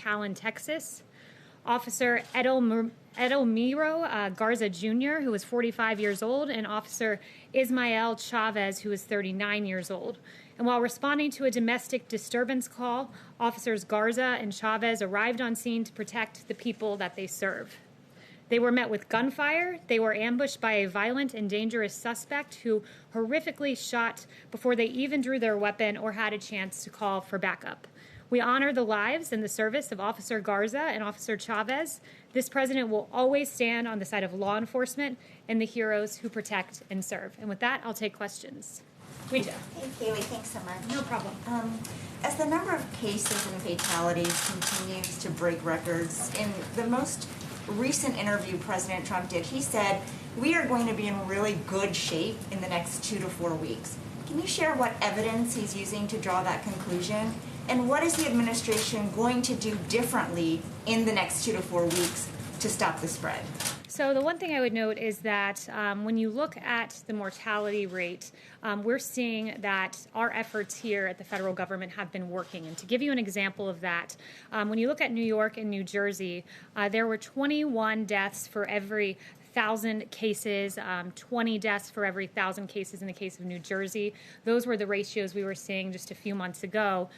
McAllen, Texas. Officer Edelmiro Garza Jr., who was 45 years old, and Officer Ismael Chavez, who was 39 years old. And while responding to a domestic disturbance call, Officers Garza and Chavez arrived on scene to protect the people that they serve. They were met with gunfire. They were ambushed by a violent and dangerous suspect who horrifically shot before they even drew their weapon or had a chance to call for backup. We honor the lives and the service of Officer Garza and Officer Chavez. This president will always stand on the side of law enforcement and the heroes who protect and serve. And with that, I'll take questions. Hey, Kayleigh, thanks so much. No problem. As the number of cases and fatalities continues to break records, in the most recent interview President Trump did, he said, we are going to be in really good shape in the next 2 to 4 weeks. Can you share what evidence he's using to draw that conclusion? And what is the administration going to do differently in the next 2 to 4 weeks to stop the spread? So the one thing I would note is that when you look at the mortality rate, we're seeing that our efforts here at the federal government have been working. And to give you an example of that, when you look at New York and New Jersey, there were 21 deaths for every 1,000 cases, 20 deaths for every 1,000 cases in the case of New Jersey. Those were the ratios we were seeing just a few months ago.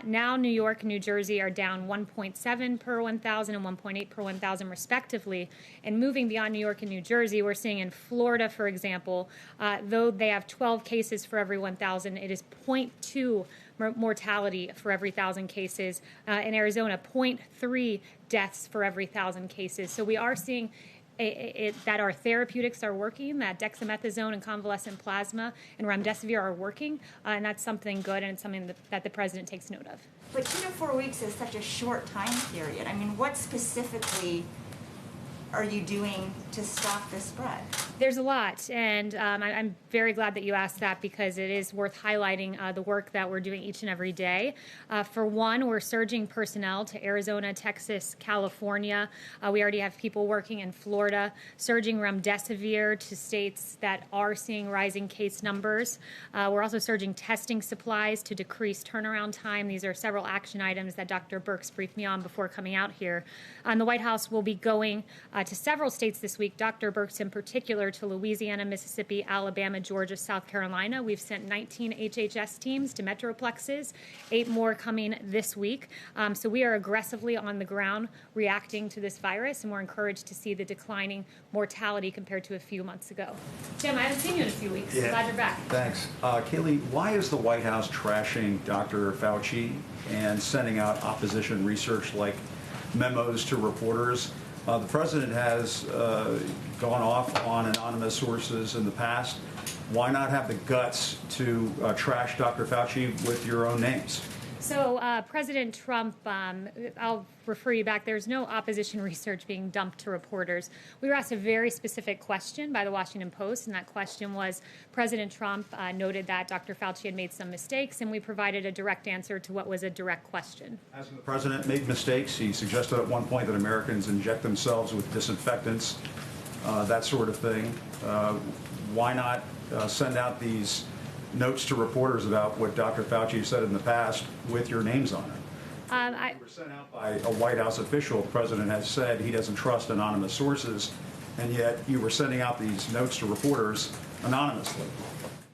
Now New York and New Jersey are down 1.7 per 1,000 and 1.8 per 1,000 respectively. And moving beyond New York and New Jersey, we're seeing in Florida, for example, though they have 12 cases for every 1,000, it is 0.2 mortality for every 1,000 cases. In Arizona, 0.3 deaths for every 1,000 cases. So we are seeing that our therapeutics are working, that dexamethasone and convalescent plasma and remdesivir are working, and that's something good, and it's something that the president takes note of. But 2 to 4 weeks is such a short time period. I mean, what specifically are you doing to stop the spread? There's a lot, and I'm very glad that you asked that because it is worth highlighting the work that we're doing each and every day. For one, we're surging personnel to Arizona, Texas, California. We already have people working in Florida, surging remdesivir to states that are seeing rising case numbers. We're also surging testing supplies to decrease turnaround time. These are several action items that Dr. Birx briefed me on before coming out here. The White House will be going to several states this week, Dr. Birx in particular, to Louisiana, Mississippi, Alabama, Georgia, South Carolina. We've sent 19 HHS teams to metroplexes, 8 more coming this week. So we are aggressively on the ground reacting to this virus, and we're encouraged to see the declining mortality compared to a few months ago. Jim, I haven't seen you in a few weeks. Yeah. Glad you're back. Thanks. Kayleigh, why is the White House trashing Dr. Fauci and sending out opposition research-like memos to reporters? The president has gone off on anonymous sources in the past. Why not have the guts to trash Dr. Fauci with your own names? So President Trump, I'll refer you back, there's no opposition research being dumped to reporters. We were asked a very specific question by the Washington Post, and that question was, President Trump noted that Dr. Fauci had made some mistakes, and we provided a direct answer to what was a direct question. Hasn't the president made mistakes? He suggested at one point that Americans inject themselves with disinfectants, that sort of thing. Why not send out these notes to reporters about what Dr. Fauci said in the past with your names on it? They were sent out by a White House official. The president has said he doesn't trust anonymous sources, and yet you were sending out these notes to reporters anonymously.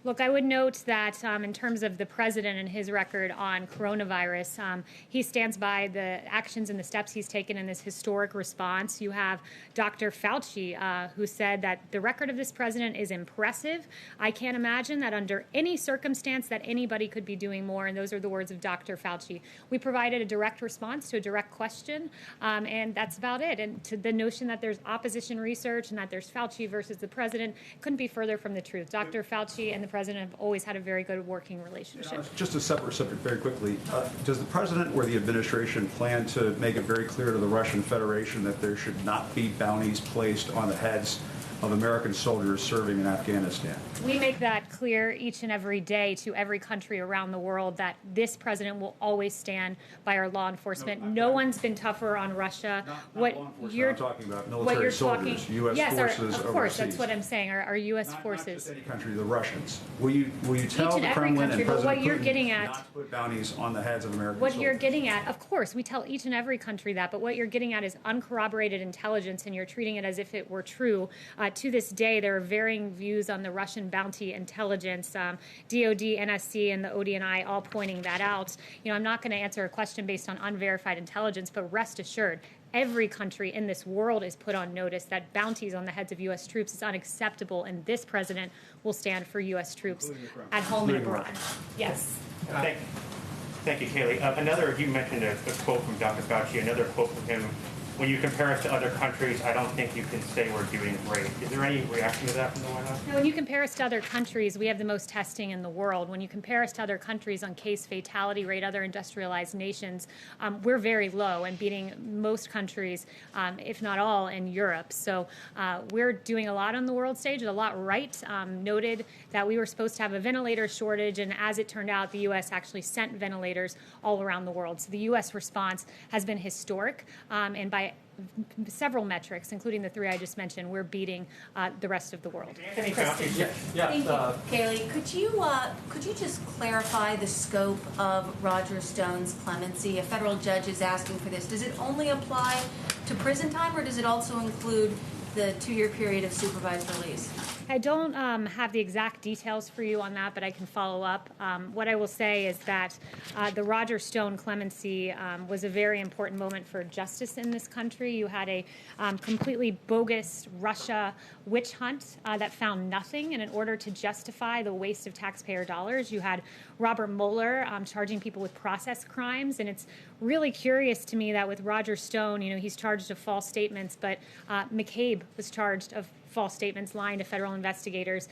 Look, I would note that in terms of the president and his record on coronavirus, he stands by the actions and the steps he's taken in this historic response. You have Dr. Fauci, who said that the record of this president is impressive. I can't imagine that under any circumstance that anybody could be doing more, and those are the words of Dr. Fauci. We provided a direct response to a direct question, and that's about it. And to the notion that there's opposition research and that there's Fauci versus the president couldn't be further from the truth. Dr. Fauci and the president have always had a very good working relationship. Just a separate subject very quickly. Does the president or the administration plan to make it very clear to the Russian Federation that there should not be bounties placed on the heads of American soldiers serving in Afghanistan. We make that clear each and every day to every country around the world that this president will always stand by our law enforcement. No one's been tougher on Russia. Not law enforcement, I'm talking about military soldiers, U.S. forces of course, overseas. that's what I'm saying. Our U.S. forces. Not just any country, the Russians. Will you tell the Kremlin and President Putin not to put bounties on the heads of American soldiers? What you're getting at, of course, we tell each and every country that, but what you're getting at is uncorroborated intelligence, and you're treating it as if it were true. To this day, there are varying views on the Russian bounty intelligence. DOD, NSC, and the ODNI all pointing that out. I'm not going to answer a question based on unverified intelligence, but rest assured, every country in this world is put on notice that bounties on the heads of U.S. troops is unexacceptable, and this president will stand for U.S. troops at home and abroad. Yes. Thank you, Kayleigh. You mentioned a quote from Dr. Fauci, another quote from him. When you compare us to other countries, I don't think you can say we're doing great. Is there any reaction to that from the White House? When you compare us to other countries, we have the most testing in the world. When you compare us to other countries on case fatality rate, other industrialized nations, we're very low and beating most countries, if not all, in Europe. So we're doing a lot on the world stage, a lot right. Noted that we were supposed to have a ventilator shortage, and as it turned out, the U.S. actually sent ventilators all around the world. So the U.S. response has been historic, and by several metrics, including the three I just mentioned, we're beating the rest of the world. Thank you, Kayleigh. Could you just clarify the scope of Roger Stone's clemency? A federal judge is asking for this. Does it only apply to prison time, or does it also include the 2-year period of supervised release? I don't have the exact details for you on that, but I can follow up. What I will say is that the Roger Stone clemency was a very important moment for justice in this country. You had a completely bogus Russia witch hunt that found nothing, and in order to justify the waste of taxpayer dollars, you had Robert Mueller charging people with process crimes, and it's really curious to me that with Roger Stone, he's charged of false statements, but McCabe was charged of false statements, lying to federal investigators.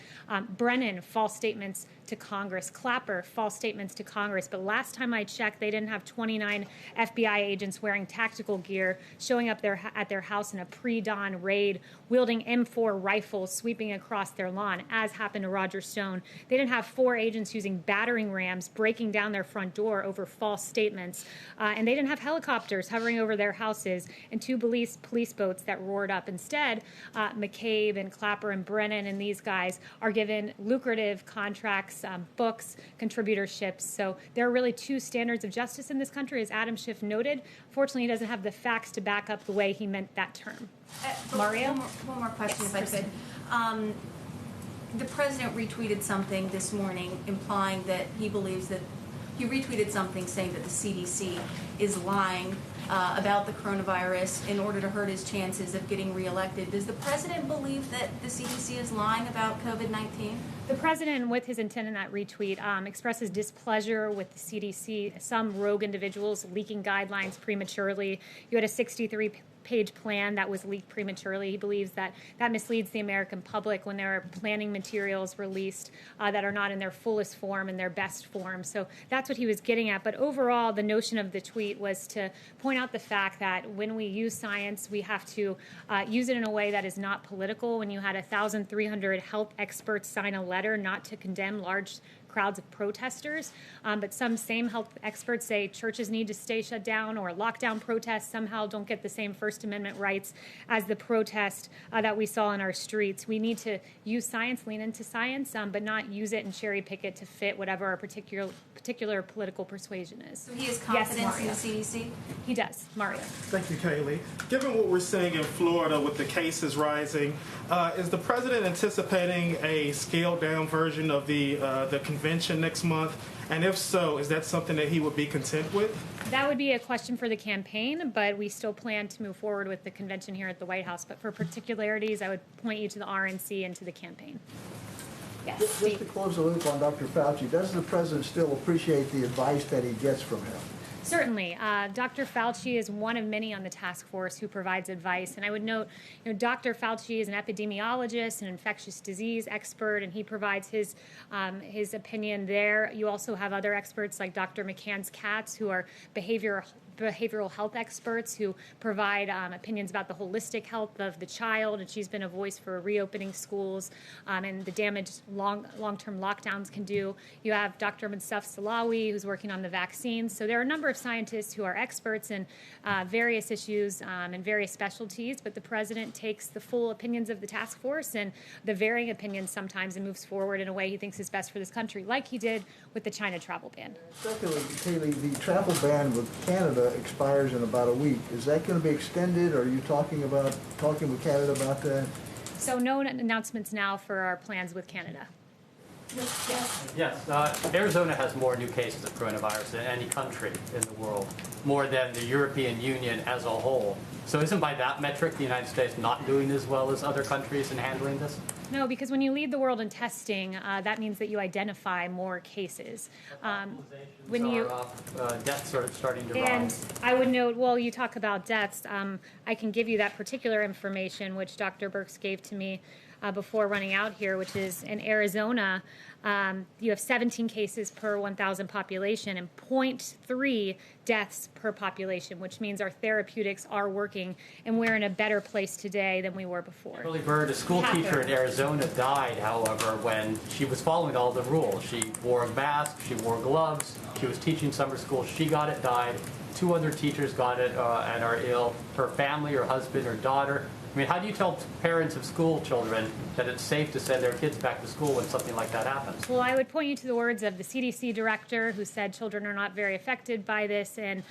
Brennan, false statements to Congress. Clapper, false statements to Congress. But last time I checked, they didn't have 29 FBI agents wearing tactical gear, showing up at their house in a pre-dawn raid, wielding M4 rifles, sweeping across their lawn, as happened to Roger Stone. They didn't have 4 agents using battering rams, breaking down their front door over false statements. And they didn't have helicopters hovering over their houses and 2 police boats that roared up. Instead, McCabe and Clapper and Brennan and these guys are given lucrative contracts, books, contributorships. So there are really 2 standards of justice in this country, as Adam Schiff noted. Fortunately, he doesn't have the facts to back up the way he meant that term. Mario? One more question, if I could. The president retweeted something this morning implying that he believes that he retweeted something saying that the CDC is lying about the coronavirus in order to hurt his chances of getting reelected. Does the president believe that the CDC is lying about COVID-19? The president, with his intent in that retweet, expresses displeasure with the CDC, some rogue individuals leaking guidelines prematurely. You had a 63-page plan that was leaked prematurely. He believes that misleads the American public when there are planning materials released that are not in their fullest form and their best form. So that's what he was getting at. But overall, the notion of the tweet was to point out the fact that when we use science, we have to use it in a way that is not political. When you had 1,300 health experts sign a letter not to condemn large crowds of protesters, but some same health experts say churches need to stay shut down, or lockdown protests somehow don't get the same First Amendment rights as the protest that we saw in our streets. We need to use science, lean into science, but not use it and cherry pick it to fit whatever our particular political persuasion is. So he has confidence in the CDC? He does. Mario. Thank you, Kayleigh. Given what we're seeing in Florida with the cases rising, is the president anticipating a scaled-down version of the convention next month? And if so, is that something that he would be content with? That would be a question for the campaign, but we still plan to move forward with the convention here at the White House. But for particularities, I would point you to the RNC and to the campaign. Yes. Just to close the loop on Dr. Fauci, does the president still appreciate the advice that he gets from him? Certainly. Dr. Fauci is one of many on the task force who provides advice. And I would note, Dr. Fauci is an epidemiologist, an infectious disease expert, and he provides his opinion there. You also have other experts like Dr. McCann's cats, who are behavioral behavioral health experts who provide opinions about the holistic health of the child, and she's been a voice for reopening schools and the damage long-term lockdowns can do. You have Dr. Mustafa Salawi, who's working on the vaccines. So there are a number of scientists who are experts in various issues and various specialties, but the president takes the full opinions of the task force and the varying opinions sometimes and moves forward in a way he thinks is best for this country, like he did with the China travel ban. Secondly, Kayleigh, the travel ban with Canada expires in about a week. Is that going to be extended? Or are you talking with Canada about that? So no announcements now for our plans with Canada. Yes. Arizona has more new cases of coronavirus than any country in the world, more than the European Union as a whole. So isn't by that metric the United States not doing as well as other countries in handling this? No, because when you lead the world in testing, that means that you identify more cases. Deaths are starting to rise. And I would note, well, you talk about deaths. I can give you that particular information, which Dr. Birx gave to me before running out here, which is in Arizona, you have 17 cases per 1,000 population and 0.3 deaths per population, which means our therapeutics are working, and we're in a better place today than we were before. Shirley Bird, a school teacher in Arizona, died, however, when she was following all the rules. She wore a mask, she wore gloves, she was teaching summer school, she got it, died. 2 other teachers got it and are ill. Her family, her husband, her daughter. I mean, how do you tell parents of school children that it's safe to send their kids back to school when something like that happens? Well, I would point you to the words of the CDC director, who said children are not very affected by this and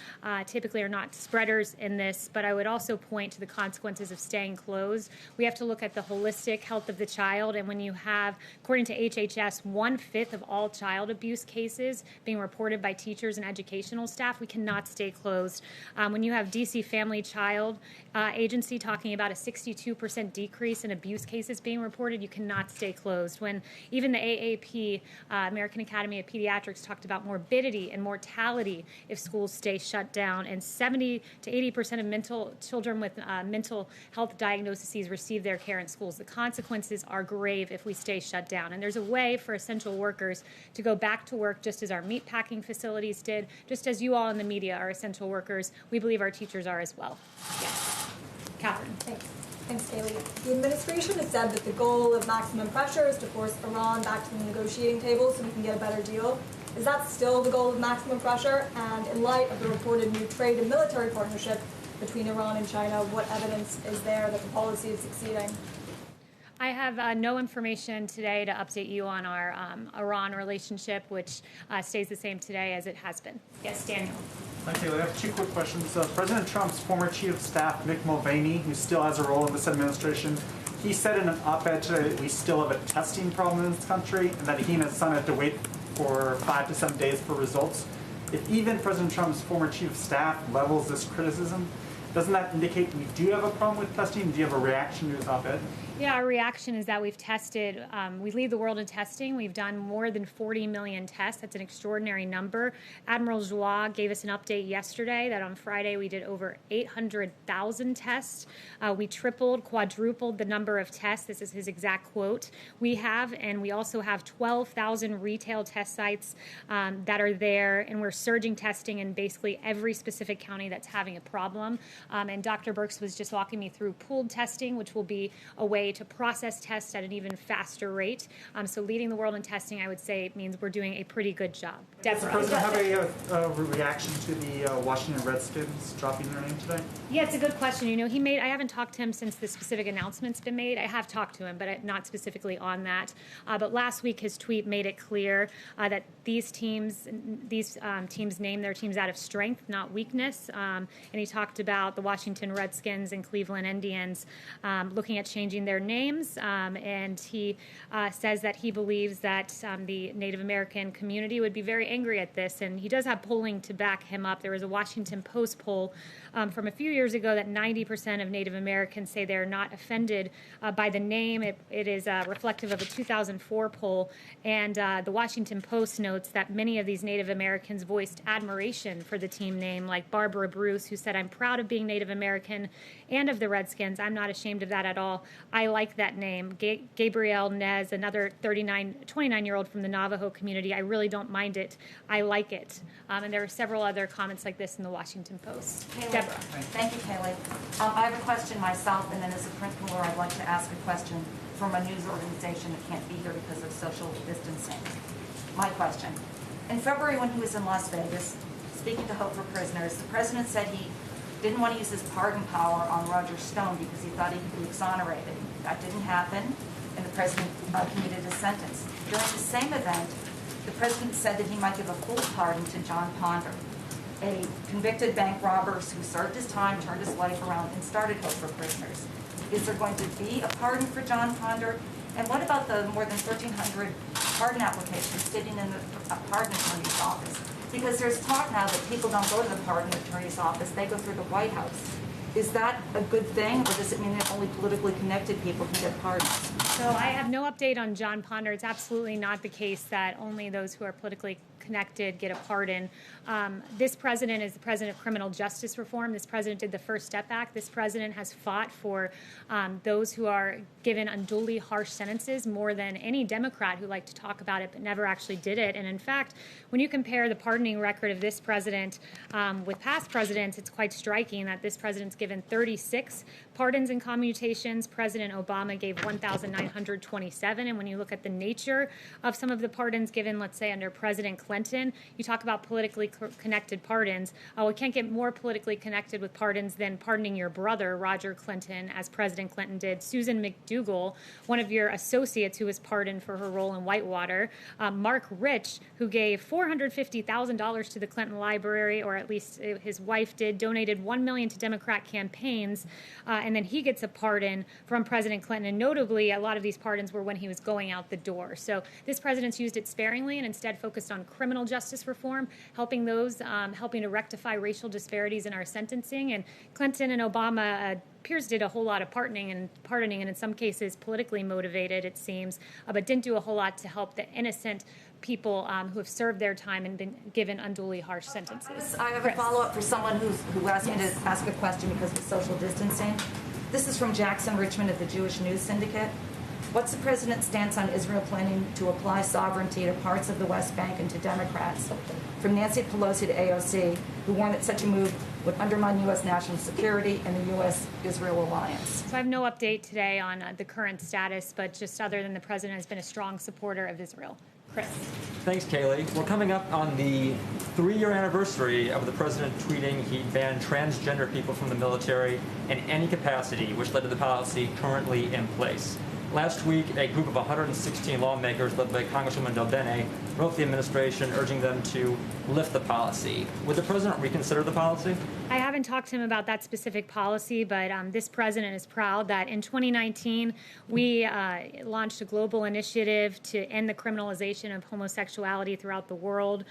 typically are not spreaders in this. But I would also point to the consequences of staying closed. We have to look at the holistic health of the child. And when you have, according to HHS, 1/5 of all child abuse cases being reported by teachers and educational staff, we cannot stay closed. When you have DC Family Child Agency talking about a 62% decrease in abuse cases being reported, you cannot stay closed. When even the AAP, American Academy of Pediatrics, talked about morbidity and mortality if schools stay shut down, and 70 to 80% of children with mental health diagnoses receive their care in schools. The consequences are grave if we stay shut down. And there's a way for essential workers to go back to work just as our meatpacking facilities did, just as you all in the media are essential workers. We believe our teachers are as well. Yes. Catherine. Thanks, Kayleigh. The administration has said that the goal of maximum pressure is to force Iran back to the negotiating table so we can get a better deal. Is that still the goal of maximum pressure? And in light of the reported new trade and military partnership between Iran and China, what evidence is there that the policy is succeeding? I have no information today to update you on our Iran relationship, which stays the same today as it has been. Yes, Daniel. Thank you. I have 2 quick questions. President Trump's former chief of staff, McEnany, who still has a role in this administration, he said in an op-ed today that we still have a testing problem in this country and that he and his son have to wait for 5 to 7 days for results. If even President Trump's former chief of staff levels this criticism, doesn't that indicate we do have a problem with testing? Do you have a reaction to his op-ed? Yeah, our reaction is that we've tested, we lead the world in testing. We've done more than 40 million tests. That's an extraordinary number. Admiral Joie gave us an update yesterday that on Friday we did over 800,000 tests. We tripled, quadrupled the number of tests. This is his exact quote. We have, and we also have 12,000 retail test sites that are there, and we're surging testing in basically every specific county that's having a problem. And Dr. Birx was just walking me through pooled testing, which will be a way to process tests at an even faster rate. So leading the world in testing, I would say, means we're doing a pretty good job. Does the president have a reaction to the Washington Redskins dropping their name today? Yeah, it's a good question. You know, I haven't talked to him since the specific announcement's been made. I have talked to him, but not specifically on that. But last week, his tweet made it clear that these teams name their teams out of strength, not weakness. And he talked about the Washington Redskins and Cleveland Indians looking at changing their names. And he says that he believes that the Native American community would be very angry at this. And he does have polling to back him up. There was a Washington Post poll from a few years ago that 90% of Native Americans say they're not offended by the name. It is reflective of a 2004 poll, and the Washington Post notes that many of these Native Americans voiced admiration for the team name, like Barbara Bruce, who said, "I'm proud of being Native American and of the Redskins. I'm not ashamed of that at all. I like that name." Gabrielle Nez, another 29-year-old from the Navajo community, "I really don't mind it. I like it." And there are several other comments like this in the Washington Post. Deborah. Thank you, Kayleigh. I have a question myself, and then as a principal, I'd like to ask a question from a news organization that can't be here because of social distancing. My question. In February, when he was in Las Vegas, speaking to Hope for Prisoners, the president said he didn't want to use his pardon power on Roger Stone because he thought he could be exonerated. That didn't happen, and the president commuted his sentence. During the same event, the president said that he might give a full pardon to John Ponder, a convicted bank robber who served his time, turned his life around, and started Hope for Prisoners. Is there going to be a pardon for John Ponder? And what about the more than 1,300 pardon applications sitting in the pardon attorney's office? Because there's talk now that people don't go to the pardon attorney's office, they go through the White House. Is that a good thing, or does it mean that only politically connected people can get pardons? So I have no update on John Ponder. It's absolutely not the case that only those who are politically connected get a pardon. This president is the president of criminal justice reform. This president did the First Step Act. This president has fought for those who are given unduly harsh sentences more than any Democrat who liked to talk about it but never actually did it. And in fact, when you compare the pardoning record of this president with past presidents, it's quite striking that this president's given 36 pardons and commutations. President Obama gave 1,927. And when you look at the nature of some of the pardons given, let's say under President Clinton, you talk about politically connected pardons. We can't get more politically connected with pardons than pardoning your brother, Roger Clinton, as President Clinton did. Susan McDougal, one of your associates who was pardoned for her role in Whitewater. Mark Rich, who gave $450,000 to the Clinton Library, or at least his wife did, donated $1 million to Democrat campaigns, and then he gets a pardon from President Clinton. And notably, a lot of these pardons were when he was going out the door. So this president's used it sparingly and instead focused on criminal justice reform, helping to rectify racial disparities in our sentencing. And Clinton and Obama appears did a whole lot of pardoning, and in some cases politically motivated, it seems, but didn't do a whole lot to help the innocent people who have served their time and been given unduly harsh sentences. I have a follow-up for someone who asked me to ask a question because of social distancing. This is from Jackson Richmond of the Jewish News Syndicate. What's the president's stance on Israel planning to apply sovereignty to parts of the West Bank and to Democrats? From Nancy Pelosi to AOC, who warned that such a move would undermine U.S. national security and the U.S.-Israel alliance. So I have no update today on the current status, but just other than the president has been a strong supporter of Israel. Chris. Thanks, Kayleigh. We're coming up on the 3-year anniversary of the president tweeting he banned transgender people from the military in any capacity, which led to the policy currently in place. Last week, a group of 116 lawmakers led by Congresswoman Del Bene wrote the administration urging them to lift the policy. Would the president reconsider the policy? I haven't talked to him about that specific policy, but this president is proud that in 2019 we launched a global initiative to end the criminalization of homosexuality throughout the world.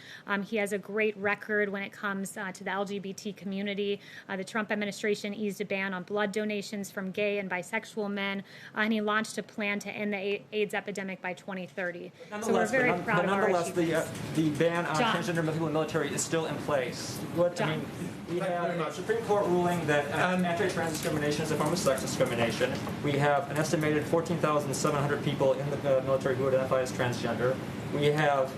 He has a great record when it comes to the LGBT community. The Trump administration eased a ban on blood donations from gay and bisexual men, and he launched a plan to end the AIDS epidemic by 2030. So we're very proud of our achievements. The ban on transgender people in the military is still in place. We have a Supreme Court ruling that anti-trans discrimination is a form of sex discrimination. We have an estimated 14,700 people in the military who identify as transgender. We have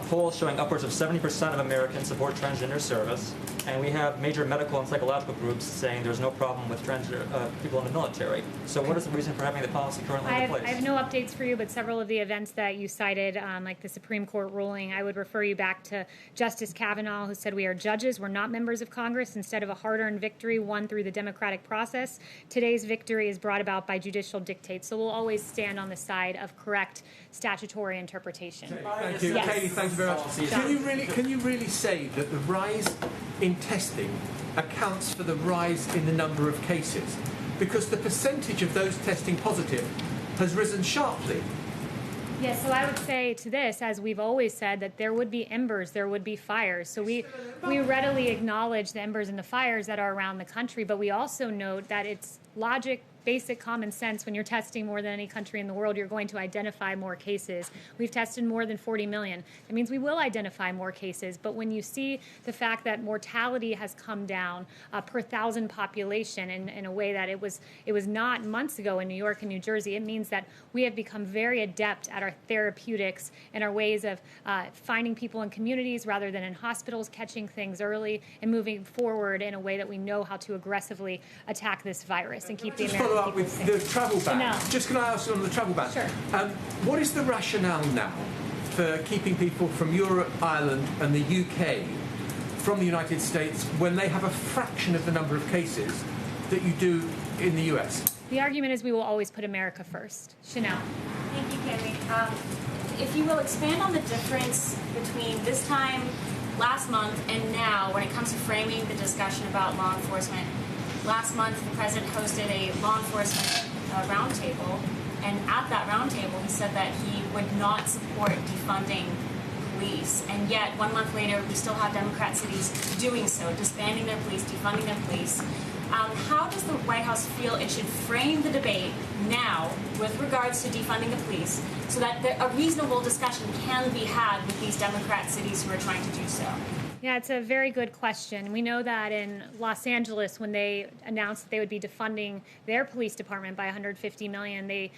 polls showing upwards of 70% of Americans support transgender service. And we have major medical and psychological groups saying there's no problem with transgender people in the military. So what is the reason for having the policy currently in place? I have no updates for you, but several of the events that you cited, like the Supreme Court ruling, I would refer you back to Justice Kavanaugh, who said we are judges, we're not members of Congress. Instead of a hard-earned victory won through the democratic process, today's victory is brought about by judicial dictates. So we'll always stand on the side of correct statutory interpretation. Thank you. Yes. Kayleigh, thank you very much. Can you really say that the rise in testing accounts for the rise in the number of cases? Because the percentage of those testing positive has risen sharply. Yes, so I would say to this, as we've always said, that there would be embers, there would be fires. So we readily acknowledge the embers and the fires that are around the country, but we also note that it's logic, basic common sense. When you're testing more than any country in the world, you're going to identify more cases. We've tested more than 40 million. That means we will identify more cases. But when you see the fact that mortality has come down per thousand population in a way that it was not months ago in New York and New Jersey, it means that we have become very adept at our therapeutics and our ways of finding people in communities rather than in hospitals, catching things early, and moving forward in a way that we know how to aggressively attack this virus and keep the American follow up with the travel ban. No. Just can I ask you on the travel ban? Sure. What is the rationale now for keeping people from Europe, Ireland and the UK from the United States when they have a fraction of the number of cases that you do in the US? The argument is we will always put America first. Chanel. Thank you, Kayleigh. If you will expand on the difference between this time last month and now when it comes to framing the discussion about law enforcement. Last month, the president hosted a law enforcement roundtable, and at that roundtable, he said that he would not support defunding police. And yet, 1 month later, we still have Democrat cities doing so, disbanding their police, defunding their police. How does the White House feel it should frame the debate now with regards to defunding the police so that a reasonable discussion can be had with these Democrat cities who are trying to do so? Yeah, it's a very good question. We know that in Los Angeles, when they announced that they would be defunding their police department by $150 million, they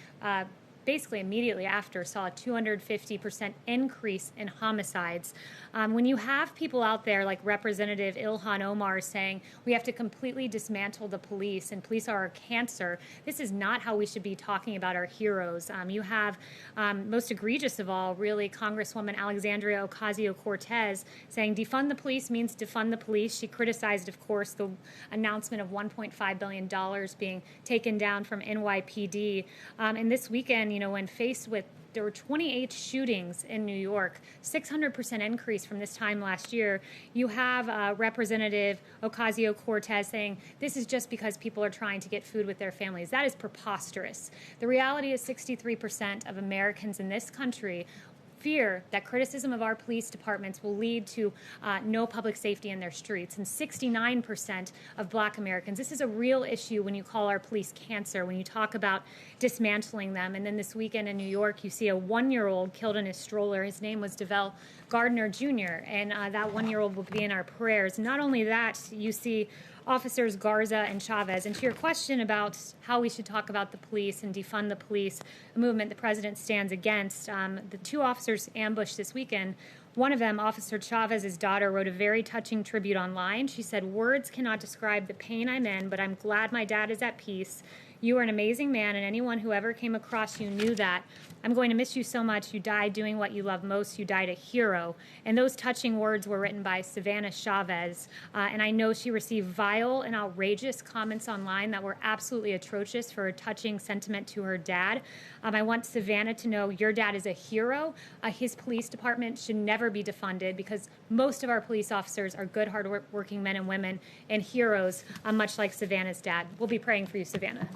basically immediately after saw a 250% increase in homicides. When you have people out there like Representative Ilhan Omar saying we have to completely dismantle the police and police are our cancer, this is not how we should be talking about our heroes. You have, most egregious of all, really, Congresswoman Alexandria Ocasio-Cortez saying defund the police means defund the police. She criticized, of course, the announcement of $1.5 billion being taken down from NYPD. And this weekend, when faced with, there were 28 shootings in New York, 600% increase from this time last year. You have Representative Ocasio-Cortez saying this is just because people are trying to get food with their families. That is preposterous. The reality is 63% of Americans in this country fear that criticism of our police departments will lead to no public safety in their streets. And 69% of Black Americans, this is a real issue when you call our police cancer, when you talk about dismantling them. And then this weekend in New York, you see a 1-year-old killed in his stroller. His name was DeVell Gardner Jr., and that 1-year-old will be in our prayers. Not only that, you see Officers Garza and Chavez. And to your question about how we should talk about the police and defund the police, a movement the president stands against, the two officers ambushed this weekend. One of them, Officer Chavez's daughter, wrote a very touching tribute online. She said, "Words cannot describe the pain I'm in, but I'm glad my dad is at peace. You are an amazing man, and anyone who ever came across you knew that. I'm going to miss you so much. You died doing what you love most. You died a hero." And those touching words were written by Savannah Chavez. And I know she received vile and outrageous comments online that were absolutely atrocious for a touching sentiment to her dad. I want Savannah to know your dad is a hero. His police department should never be defunded because most of our police officers are good, hard-working men and women and heroes, much like Savannah's dad. We'll be praying for you, Savannah.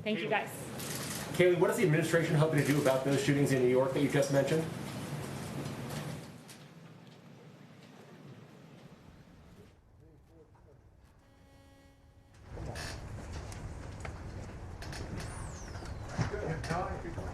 Thank you, guys. Kayleigh, what is the administration hoping to do about those shootings in New York that you just mentioned? Good.